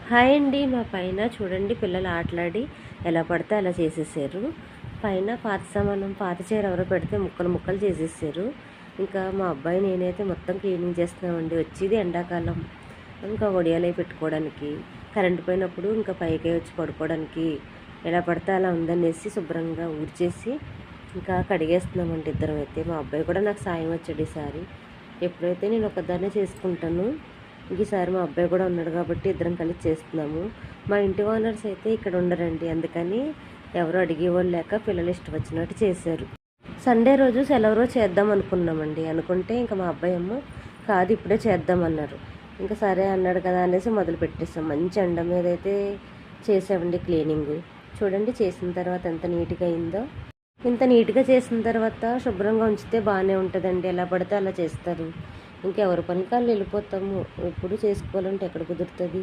Hi అండి. మా పైన చూడండి పిల్లలు ఆటలాడి ఎలా పడితే అలా చేసేసారు. పైన పాత సామానం పాత చీర ఎవరో పెడితే ముక్కలు ముక్కలు చేసేసారు. ఇంకా మా అబ్బాయి నేనైతే మొత్తం క్లీనింగ్ చేస్తున్నామండి. వచ్చేది ఎండాకాలం, ఇంకా ఒడియాలవి పెట్టుకోవడానికి, కరెంటు పోయినప్పుడు ఇంకా పైకి వచ్చి పడుకోవడానికి ఎలా పడితే అలా ఉందనేసి శుభ్రంగా ఊడ్చేసి ఇంకా కడిగేస్తున్నామండి ఇద్దరం అయితే. మా అబ్బాయి కూడా నాకు సాయం వచ్చాడు ఈసారి. ఎప్పుడైతే నేను ఒకదాన్నే చేసుకుంటాను, ఈసారి మా అబ్బాయి కూడా ఉన్నాడు కాబట్టి ఇద్దరం కలిసి చేస్తున్నాము. మా ఇంటి ఓనర్స్ అయితే ఇక్కడ ఉండరండి, అందుకని ఎవరు అడిగేవాళ్ళు లేక పిల్లలు ఇష్టం వచ్చినట్టు చేశారు. సండే రోజు సెలవు రోజు చేద్దాం అనుకున్నామండి. అనుకుంటే ఇంకా మా అబ్బాయి అమ్మ కాదు ఇప్పుడే చేద్దామన్నారు. ఇంకా సరే అన్నాడు కదా అనేసి మొదలు పెట్టేస్తాం. మంచి ఎండ మీద అయితే చేసామండి క్లీనింగ్. చూడండి చేసిన తర్వాత ఎంత నీట్గా అయిందో. ఇంత నీట్గా చేసిన తర్వాత శుభ్రంగా ఉంచితే బాగానే ఉంటుందండి. ఎలా పడితే అలా చేస్తారు. ఇంకెవరి పనికి వాళ్ళు వెళ్ళిపోతాము. ఎప్పుడు చేసుకోవాలంటే ఎక్కడ కుదురుతుంది.